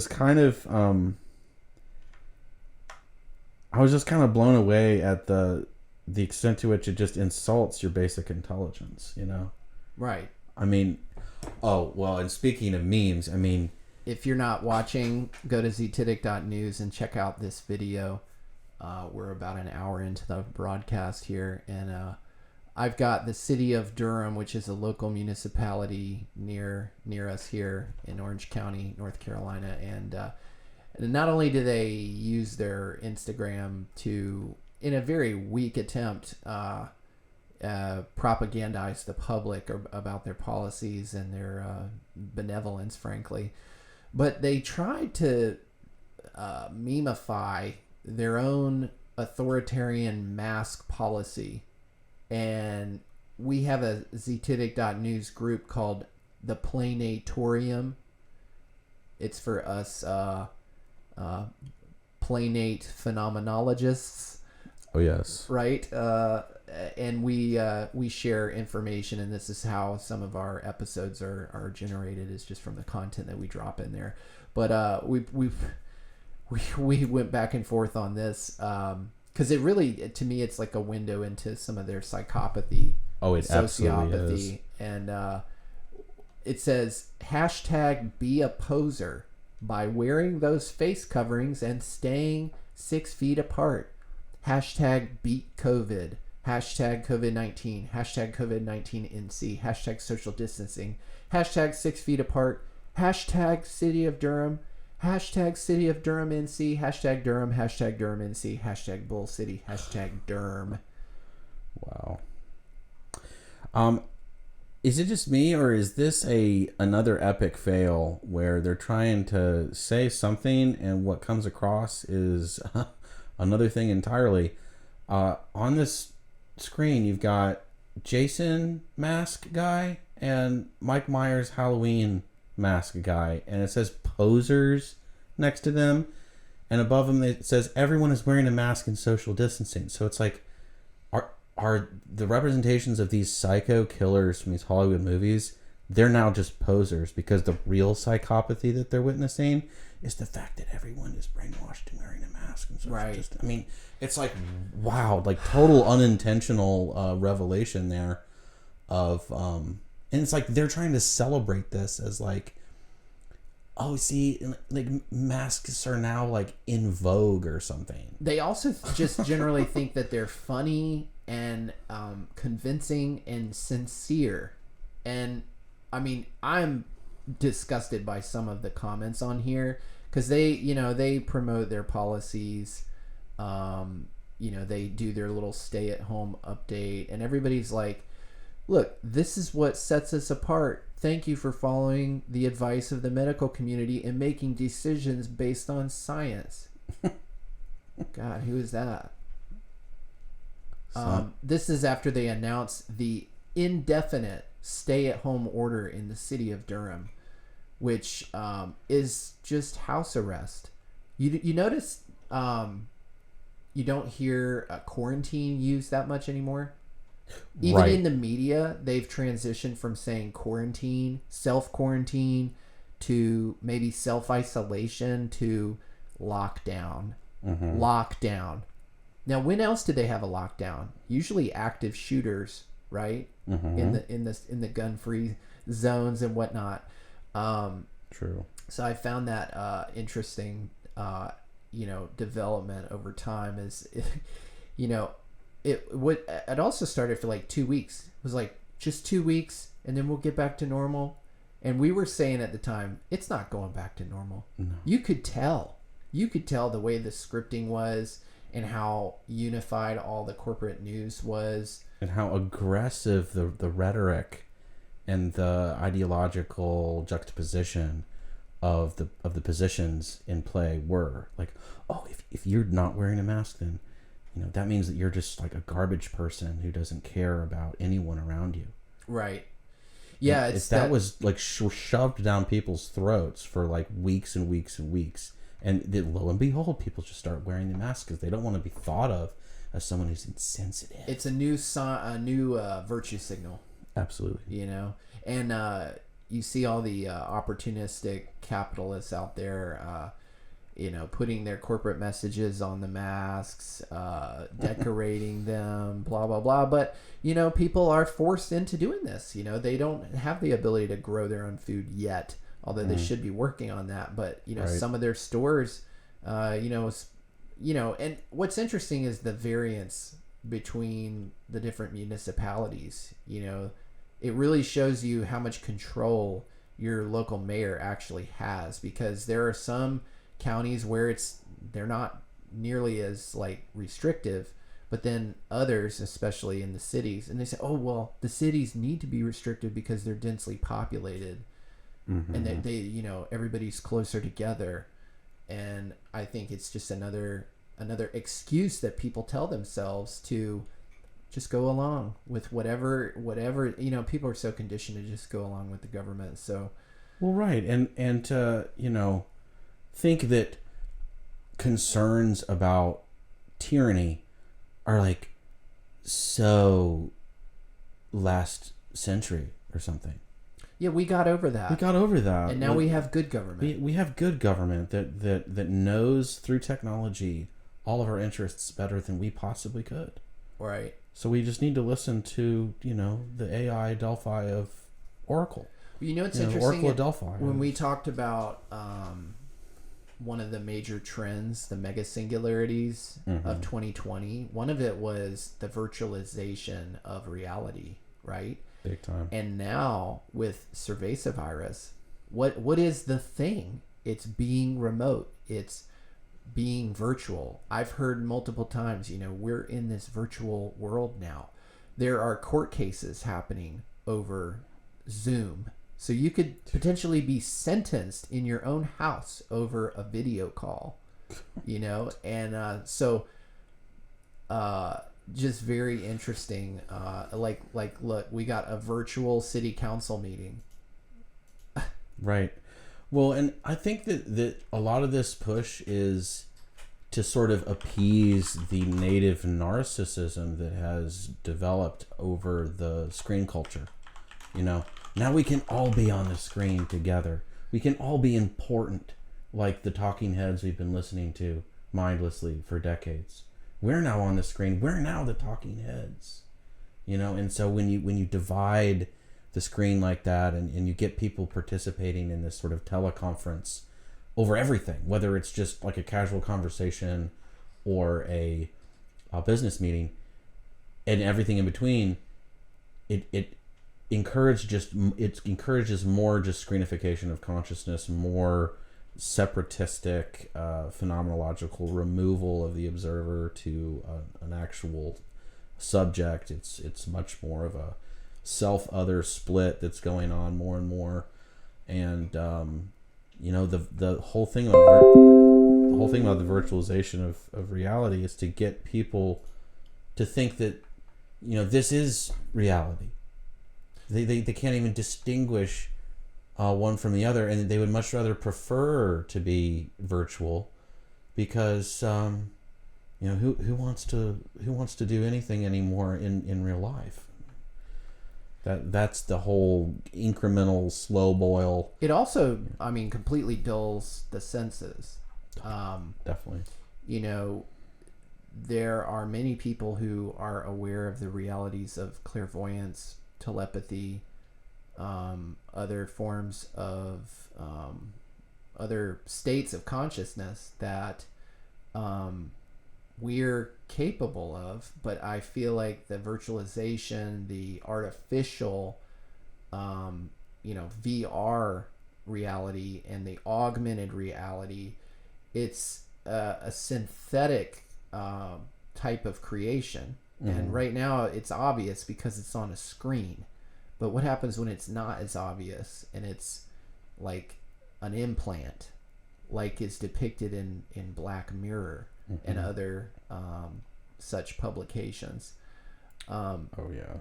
kind of I was just kind of blown away at the extent to which it just insults your basic intelligence, you know? Right. I mean, oh, well, and speaking of memes, I mean, If you're not watching, go to Zetetic.news and check out this video. We're about an hour into the broadcast here, and I've got the city of Durham, which is a local municipality near us here in Orange County, North Carolina, and not only do they use their Instagram to, in a very weak attempt, propagandize the public about their policies and their benevolence, frankly, but they tried to memify their own authoritarian mask policy. And we have a Zetetic.news group called the Planatorium. It's for us planate phenomenologists. oh yes, Right? And we share information, and this is how some of our episodes are generated, is just from the content that we drop in there. But we went back and forth on this because it really, to me, it's like a window into some of their psychopathy, oh, it absolutely is. And it says hashtag be a poser by wearing those face coverings and staying 6 feet apart. Hashtag beat COVID. Hashtag COVID-19. Hashtag COVID-19 NC. Hashtag social distancing. Hashtag 6 feet apart. Hashtag city of Durham. Hashtag city of Durham NC. Hashtag Durham. Hashtag Durham NC. Hashtag Bull City. Hashtag Durham. Wow. Is it just me, or is this another epic fail where they're trying to say something and what comes across is another thing entirely? On this screen, you've got Jason mask guy and Mike Myers Halloween mask guy, and it says posers next to them, and above them it says everyone is wearing a mask and social distancing. So it's like, are the representations of these psycho killers from these Hollywood movies, they're now just posers, because the real psychopathy that they're witnessing is the fact that everyone is brainwashed and wearing a mask and social distancing. I mean, it's like, wow, like total unintentional revelation there of and it's like they're trying to celebrate this as like, oh, see, like masks are now like in vogue or something. They also just generally think that they're funny and convincing and sincere. And I mean, I'm disgusted by some of the comments on here because they promote their policies. They do their little stay-at-home update, and everybody's like, look, this is what sets us apart. Thank you for following the advice of the medical community and making decisions based on science. God, who is that? This is after they announced the indefinite stay-at-home order in the city of Durham, which is just house arrest. You notice you don't hear quarantine used that much anymore. Even in the media, they've transitioned from saying quarantine, self-quarantine, to maybe self-isolation, to lockdown. Mm-hmm. Lockdown. Now, when else did they have a lockdown? Usually active shooters, right? Mm-hmm. In the gun-free zones and whatnot. True. So I found that interesting. Development over time is, it also started for like 2 weeks. It was like just 2 weeks, and then we'll get back to normal. And we were saying at the time, it's not going back to normal. No. You could tell the way the scripting was and how unified all the corporate news was, and how aggressive the rhetoric and the ideological juxtaposition of the positions in play were. Like, oh, if you're not wearing a mask, then that means that you're just like a garbage person who doesn't care about anyone around you. Right. Yeah, it's that was like shoved down people's throats for like weeks and weeks and weeks, and then lo and behold, people just start wearing the mask because they don't want to be thought of as someone who's insensitive. It's a new virtue signal. Absolutely. And you see all the opportunistic capitalists out there, putting their corporate messages on the masks, decorating them, blah, blah, blah. But, people are forced into doing this. They don't have the ability to grow their own food yet, although they should be working on that. But, Right. some of their stores, and what's interesting is the variance between the different municipalities. It really shows you how much control your local mayor actually has, because there are some counties where they're not nearly as restrictive, but then others, especially in the cities, and they say, oh well, the cities need to be restricted because they're densely populated, and they everybody's closer together. And I think it's just another excuse that people tell themselves to just go along with whatever people are so conditioned to just go along with the government. So well, right, and think that concerns about tyranny are so last century or something. Yeah, we got over that. And now we have good government. We have good government that knows through technology all of our interests better than we possibly could. Right. So we just need to listen to, the AI Delphi of Oracle. It's interesting. Oracle of Delphi. When we talked about one of the major trends, the mega singularities of 2020, one of it was the virtualization of reality, right? Big time. And now with Cerveza virus, what is the thing? It's being remote. It's being virtual. I've heard multiple times, we're in this virtual world now. There are court cases happening over Zoom. So you could potentially be sentenced in your own house over a video call, and just very interesting. Look, we got a virtual city council meeting. Right. Well, and I think that a lot of this push is to sort of appease the native narcissism that has developed over the screen culture. Now we can all be on the screen together. We can all be important, like the talking heads we've been listening to mindlessly for decades. We're now on the screen. We're now the talking heads. And so when you divide the screen like that, and you get people participating in this sort of teleconference over everything, whether it's just like a casual conversation or a business meeting and everything in between, it encourages more just screenification of consciousness, more separatistic phenomenological removal of the observer to an actual subject. It's much more of a self-other split that's going on more and more, and the whole thing about the virtualization of reality is to get people to think that this is reality. They can't even distinguish one from the other, and they would much rather prefer to be virtual, because who wants to do anything anymore in real life? That's the whole incremental slow boil. It also, completely dulls the senses. Definitely. There are many people who are aware of the realities of clairvoyance, telepathy, other forms of other states of consciousness that we're capable of, but I feel like the virtualization, the artificial VR reality and the augmented reality, it's a synthetic type of creation. And right now it's obvious because it's on a screen. But what happens when it's not as obvious and it's like an implant, like is depicted in Black Mirror and other such publications? Oh yeah,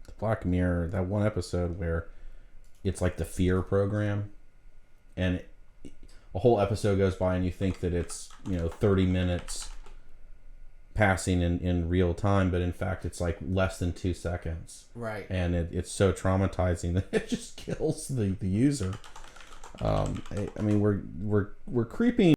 the Black Mirror, that one episode where it's like the fear program, and a whole episode goes by and you think that it's 30 minutes passing in real time, but in fact it's like less than 2 seconds. Right. And it's so traumatizing that it just kills the user. I mean, we're creeping